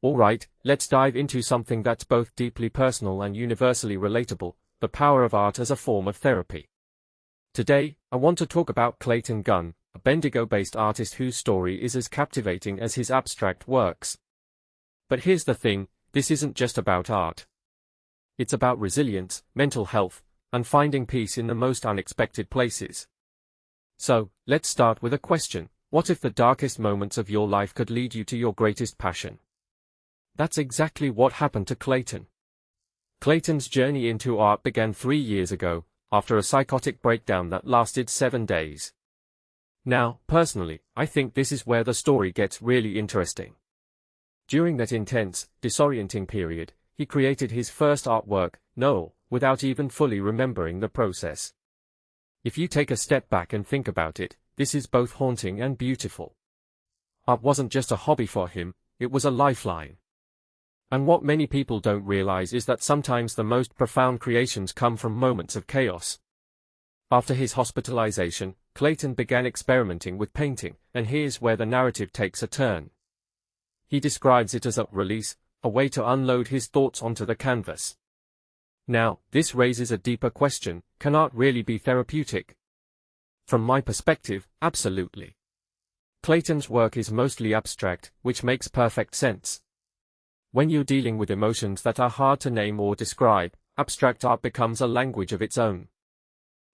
Alright, let's dive into something that's both deeply personal and universally relatable, the power of art as a form of therapy. Today, I want to talk about Clayton Gunn, a Bendigo-based artist whose story is as captivating as his abstract works. But here's the thing, this isn't just about art. It's about resilience, mental health, and finding peace in the most unexpected places. So, let's start with a question. What if the darkest moments of your life could lead you to your greatest passion? That's exactly what happened to Clayton. Clayton's journey into art began 3 years ago, after a psychotic breakdown that lasted 7 days. Now, personally, I think this is where the story gets really interesting. During that intense, disorienting period, he created his first artwork, Noel, without even fully remembering the process. If you take a step back and think about it, this is both haunting and beautiful. Art wasn't just a hobby for him, it was a lifeline. And what many people don't realize is that sometimes the most profound creations come from moments of chaos. After his hospitalization, Clayton began experimenting with painting, and here's where the narrative takes a turn. He describes it as a release, a way to unload his thoughts onto the canvas. Now, this raises a deeper question: can art really be therapeutic? From my perspective, absolutely. Clayton's work is mostly abstract, which makes perfect sense. When you're dealing with emotions that are hard to name or describe, abstract art becomes a language of its own.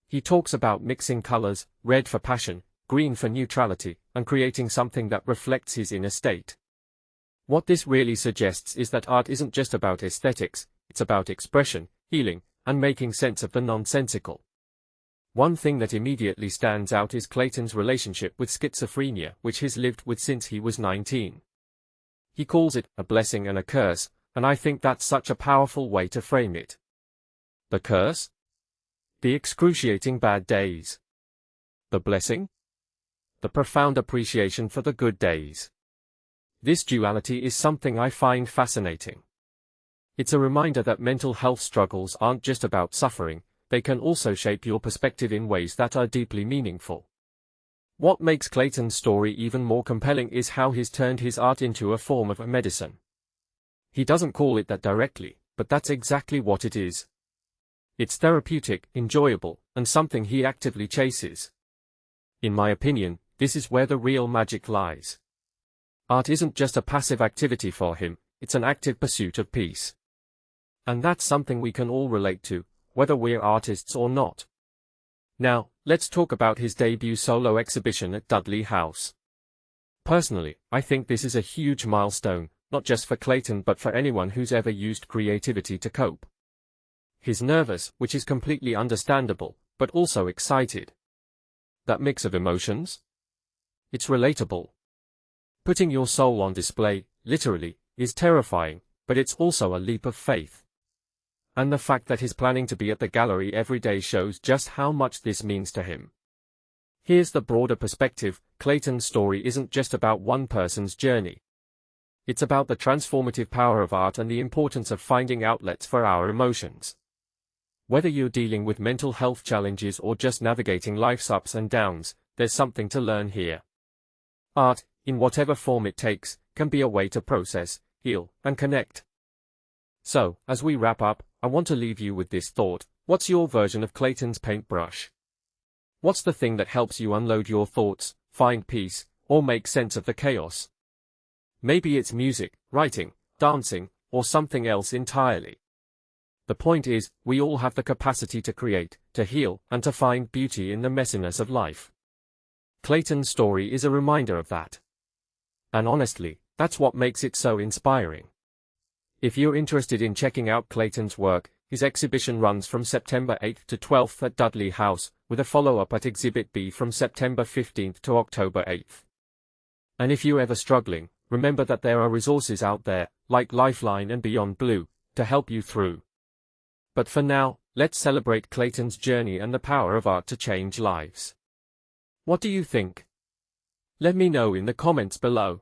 He talks about mixing colors, red for passion, green for neutrality, and creating something that reflects his inner state. What this really suggests is that art isn't just about aesthetics, it's about expression, healing, and making sense of the nonsensical. One thing that immediately stands out is Clayton's relationship with schizophrenia, which he's lived with since he was 19. He calls it a blessing and a curse, and I think that's such a powerful way to frame it. The curse? The excruciating bad days. The blessing? The profound appreciation for the good days. This duality is something I find fascinating. It's a reminder that mental health struggles aren't just about suffering, they can also shape your perspective in ways that are deeply meaningful. What makes Clayton's story even more compelling is how he's turned his art into a form of a medicine. He doesn't call it that directly, but that's exactly what it is. It's therapeutic, enjoyable, and something he actively chases. In my opinion, this is where the real magic lies. Art isn't just a passive activity for him, it's an active pursuit of peace. And that's something we can all relate to, whether we're artists or not. Now, let's talk about his debut solo exhibition at Dudley House. Personally, I think this is a huge milestone, not just for Clayton but for anyone who's ever used creativity to cope. He's nervous, which is completely understandable, but also excited. That mix of emotions? It's relatable. Putting your soul on display, literally, is terrifying, but it's also a leap of faith. And the fact that he's planning to be at the gallery every day shows just how much this means to him. Here's the broader perspective: Clayton's story isn't just about one person's journey. It's about the transformative power of art and the importance of finding outlets for our emotions. Whether you're dealing with mental health challenges or just navigating life's ups and downs, there's something to learn here. Art, in whatever form it takes, can be a way to process, heal, and connect. So, as we wrap up, I want to leave you with this thought: what's your version of Clayton's paintbrush? What's the thing that helps you unload your thoughts, find peace, or make sense of the chaos? Maybe it's music, writing, dancing, or something else entirely. The point is, we all have the capacity to create, to heal, and to find beauty in the messiness of life. Clayton's story is a reminder of that. And honestly, that's what makes it so inspiring. If you're interested in checking out Clayton's work, his exhibition runs from September 8th to 12th at Dudley House, with a follow-up at Exhibit B from September 15th to October 8th. And if you're ever struggling, remember that there are resources out there, like Lifeline and Beyond Blue, to help you through. But for now, let's celebrate Clayton's journey and the power of art to change lives. What do you think? Let me know in the comments below.